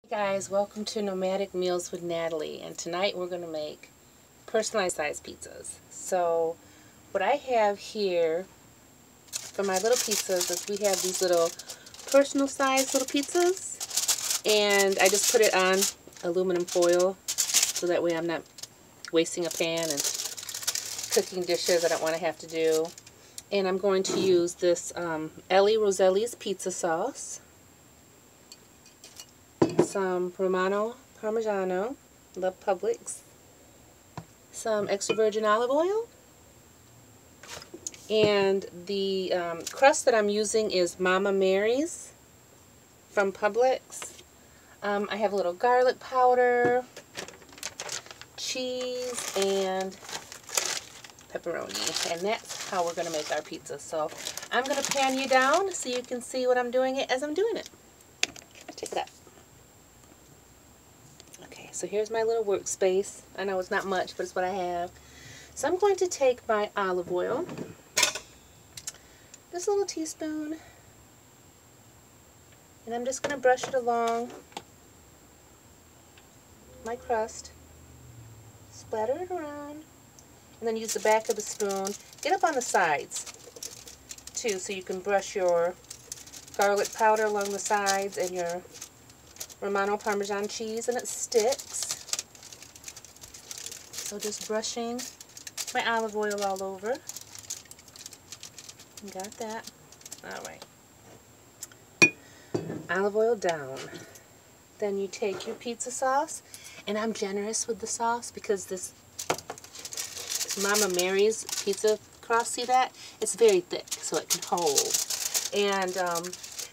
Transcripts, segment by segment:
Hey guys, welcome to Nomadic Meals with Natalie, and tonight we're going to make personalized size pizzas. So what I have here for my little pizzas is we have these little personal size little pizzas, and I just put it on aluminum foil so that way I'm not wasting a pan and cooking dishes I don't want to have to do. And I'm going to use this Ellie Roselli's pizza sauce, some Romano Parmigiano, love Publix, some extra virgin olive oil, and the crust that I'm using is Mama Mary's from Publix. I have a little garlic powder, cheese, and pepperoni, and that's how we're going to make our pizza. So I'm going to pan you down so you can see what I'm doing as I'm doing it. Check it out. Okay, so here's my little workspace. I know it's not much, but it's what I have. So I'm going to take my olive oil, this little teaspoon, and I'm just going to brush it along my crust, splatter it around, and then use the back of the spoon. Get up on the sides too, so you can brush your garlic powder along the sides and your Romano Parmesan cheese, and it sticks. So just brushing my olive oil all over. Got that. Alright. Olive oil down. Then you take your pizza sauce, and I'm generous with the sauce because this Mama Mary's pizza crust, see that? It's very thick, so it can hold. And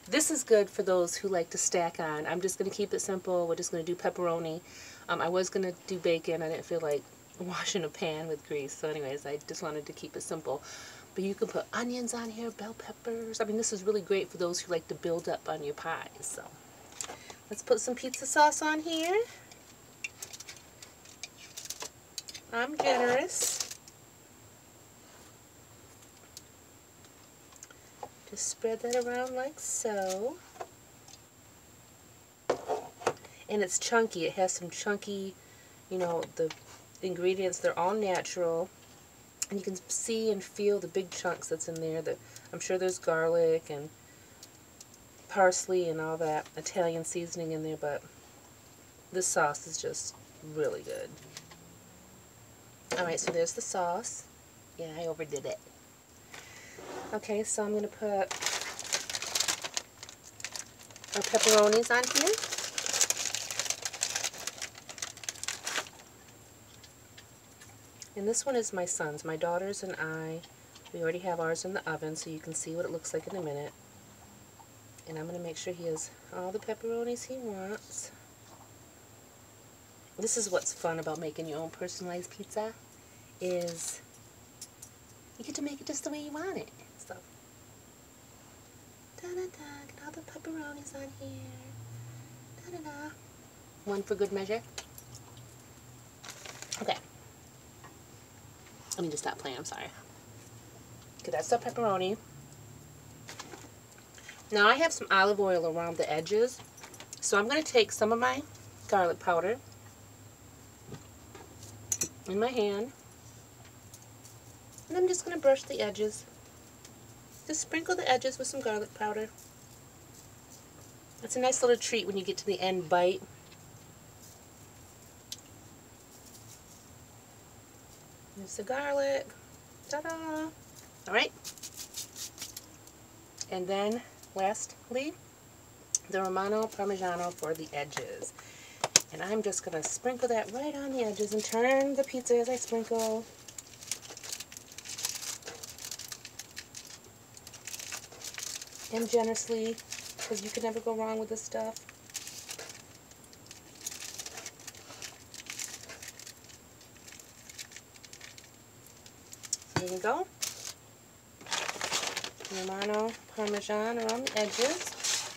this is good for those who like to stack on. I'm just going to keep it simple. We're just going to do pepperoni. I was going to do bacon. I didn't feel like washing a pan with grease. So anyways, I just wanted to keep it simple. But you can put onions on here, bell peppers. I mean, this is really great for those who like to build up on your pies. So let's put some pizza sauce on here. I'm generous. Just spread that around like so. And it's chunky. It has some chunky, you know, the ingredients, they're all natural. And you can see and feel the big chunks that's in there. I'm sure there's garlic and parsley and all that Italian seasoning in there, but this sauce is just really good. Alright, so there's the sauce. Yeah, I overdid it. Okay, so I'm going to put our pepperonis on here. And this one is my son's. My daughters and I, we already have ours in the oven, so you can see what it looks like in a minute. And I'm going to make sure he has all the pepperonis he wants. This is what's fun about making your own personalized pizza, is you get to make it just the way you want it. So, da-da-da, get all the pepperonis on here. Da-da-da. One for good measure. Okay. I need to stop playing, I'm sorry. Okay, that's the pepperoni. Now I have some olive oil around the edges, so I'm going to take some of my garlic powder in my hand, and I'm just going to brush the edges. Just sprinkle the edges with some garlic powder. It's a nice little treat when you get to the end bite. There's the garlic. Ta-da! Alright. And then, lastly, the Romano Parmigiano for the edges. And I'm just going to sprinkle that right on the edges and turn the pizza as I sprinkle. And generously, because you can never go wrong with this stuff. There we go. Romano Parmesan around the edges.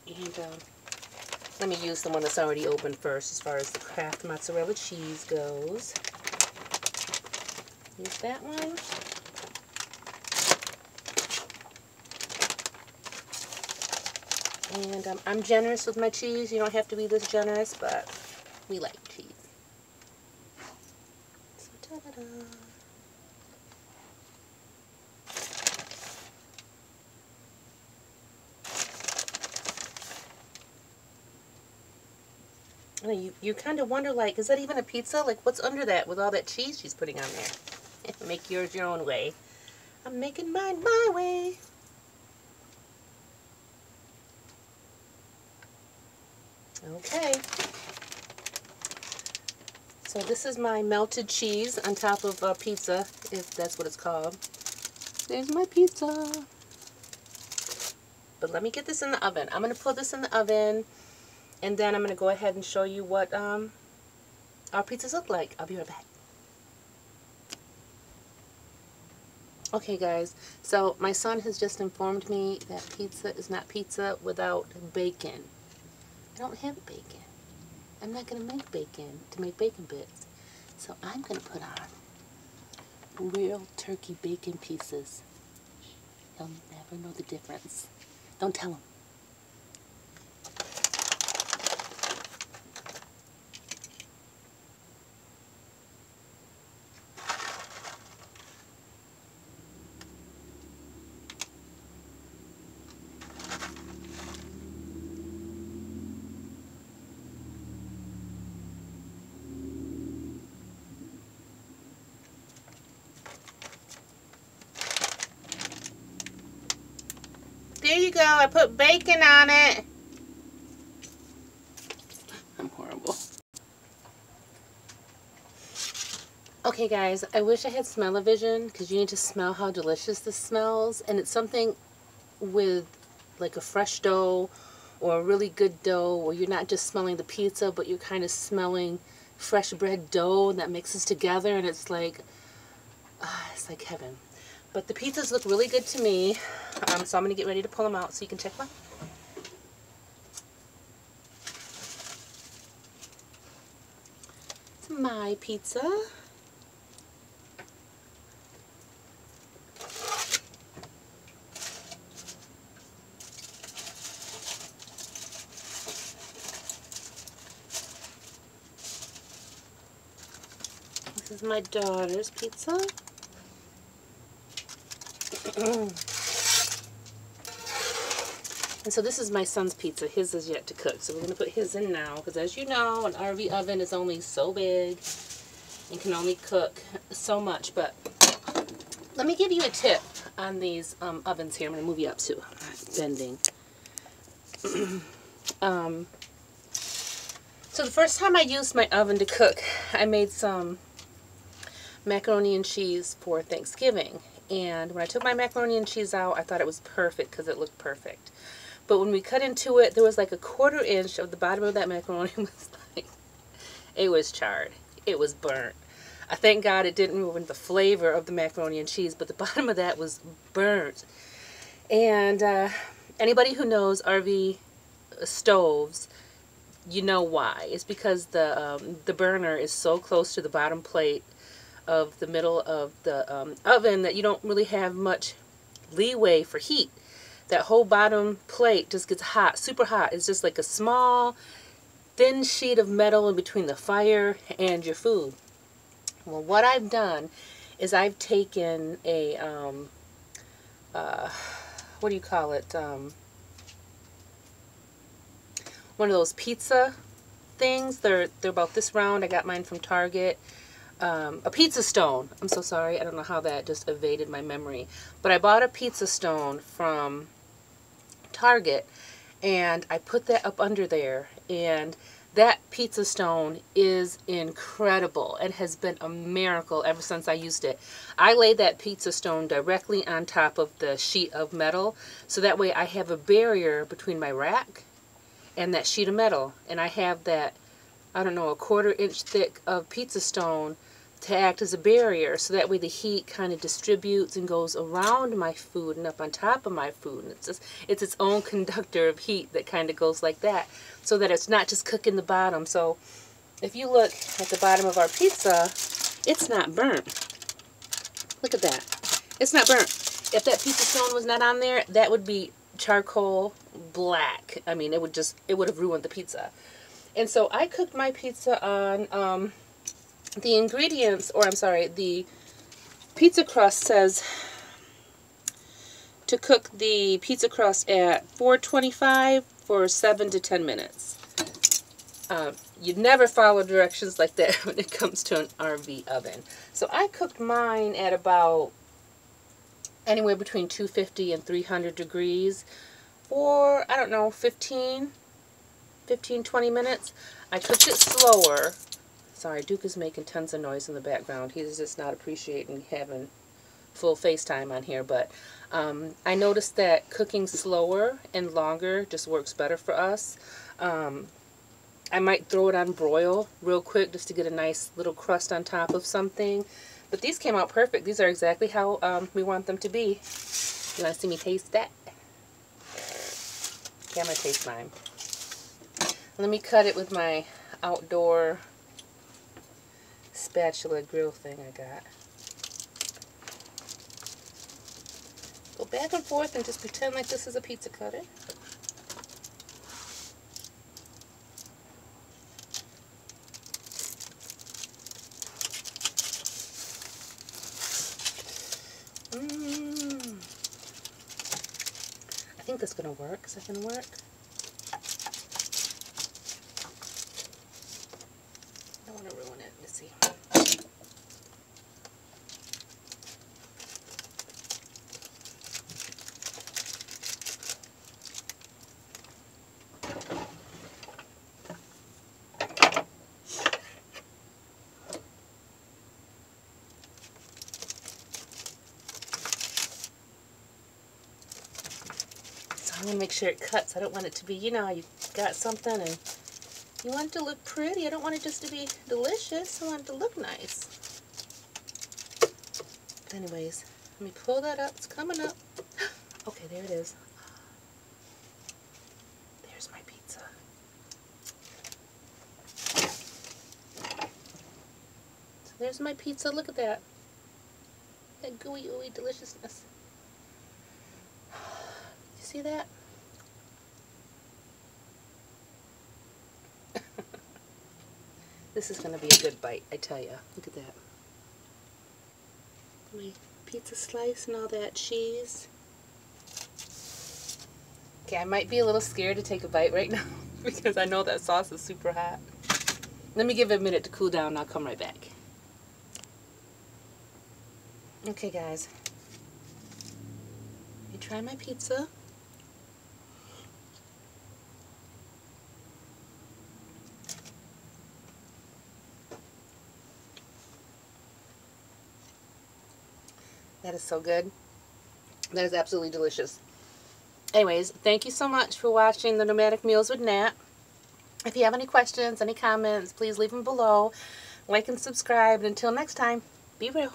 And let me use the one that's already opened first as far as the Kraft mozzarella cheese goes. Use that one. And I'm generous with my cheese. You don't have to be this generous, but we like cheese. So, ta-da-da. You kind of wonder, like, is that even a pizza? Like, what's under that with all that cheese she's putting on there? Make yours your own way. I'm making mine my way. Okay. So this is my melted cheese on top of pizza, if that's what it's called. There's my pizza. But let me get this in the oven. I'm going to put this in the oven, and then I'm going to go ahead and show you what our pizzas look like. I'll be right back. Okay guys, so my son has just informed me that pizza is not pizza without bacon. I don't have bacon. I'm not going to make bacon to make bacon bits. So I'm going to put on real turkey bacon pieces. He'll never know the difference. Don't tell him. There you go. I put bacon on it. I'm horrible. Okay guys, I wish I had smell-o-vision, because you need to smell how delicious this smells. And it's something with like a fresh dough or a really good dough, where you're not just smelling the pizza, but you're kind of smelling fresh bread dough that mixes together, and it's like heaven. But the pizzas look really good to me, so I'm going to get ready to pull them out so you can check one. It's my pizza. This is my daughter's pizza. And so this is my son's pizza. His is yet to cook. So we're going to put his in now, because as you know, an RV oven is only so big and can only cook so much. But let me give you a tip on these ovens here. I'm going to move you up too. I'm not bending. So the first time I used my oven to cook, I made some macaroni and cheese for Thanksgiving. And when I took my macaroni and cheese out, I thought it was perfect because it looked perfect. But when we cut into it, there was like a 1/4 inch of the bottom of that macaroni was like, it was charred. It was burnt. I thank God it didn't ruin the flavor of the macaroni and cheese, but the bottom of that was burnt. And anybody who knows RV stoves, you know why. It's because the burner is so close to the bottom plate of the middle of the oven that you don't really have much leeway for heat. That whole bottom plate just gets hot, super hot. It's just like a small, thin sheet of metal in between the fire and your food. Well, what I've done is I've taken a, what do you call it? One of those pizza things. They're about this round. I got mine from Target. A pizza stone. I'm so sorry. I don't know how that just evaded my memory. But I bought a pizza stone from Target, and I put that up under there, and that pizza stone is incredible. It has been a miracle ever since I used it. I lay that pizza stone directly on top of the sheet of metal, so that way I have a barrier between my rack and that sheet of metal, and I have that, I don't know, a 1/4 inch thick of pizza stone to act as a barrier, so that way the heat kind of distributes and goes around my food and up on top of my food. And it's its own conductor of heat that kind of goes like that, so that it's not just cooking the bottom. So if you look at the bottom of our pizza, it's not burnt. Look at that. It's not burnt. If that pizza stone was not on there, that would be charcoal black. I mean, it would have ruined the pizza. And so I cooked my pizza on the ingredients, or I'm sorry, the pizza crust says to cook the pizza crust at 425 for 7 to 10 minutes. You'd never follow directions like that when it comes to an RV oven. So I cooked mine at about anywhere between 250 and 300 degrees for, I don't know, 15, 20 minutes. I cooked it slower. Sorry, Duke is making tons of noise in the background. He's just not appreciating having full FaceTime on here. But I noticed that cooking slower and longer just works better for us. I might throw it on broil real quick just to get a nice little crust on top of something. But these came out perfect. These are exactly how we want them to be. You want to see me taste that? Okay, I'm going to taste mine. Let me cut it with my outdoor spatula grill thing I got. Go back and forth and just pretend like this is a pizza cutter. I think that's going to work. Is that going to work? I don't want to ruin it. Let's see. I'm going to make sure it cuts. I don't want it to be, you know, you got something and you want it to look pretty. I don't want it just to be delicious. I want it to look nice. But anyways, let me pull that up. It's coming up. Okay, there it is. There's my pizza. So there's my pizza. Look at that. That gooey, ooey deliciousness. See that? This is going to be a good bite, I tell you. Look at that. My pizza slice and all that cheese. Okay, I might be a little scared to take a bite right now because I know that sauce is super hot. Let me give it a minute to cool down and I'll come right back. Okay, guys. Let me try my pizza. That is so good. That is absolutely delicious. Anyways, thank you so much for watching the Nomadic Meals with Nat. If you have any questions, any comments, please leave them below. Like and subscribe. And until next time, be real.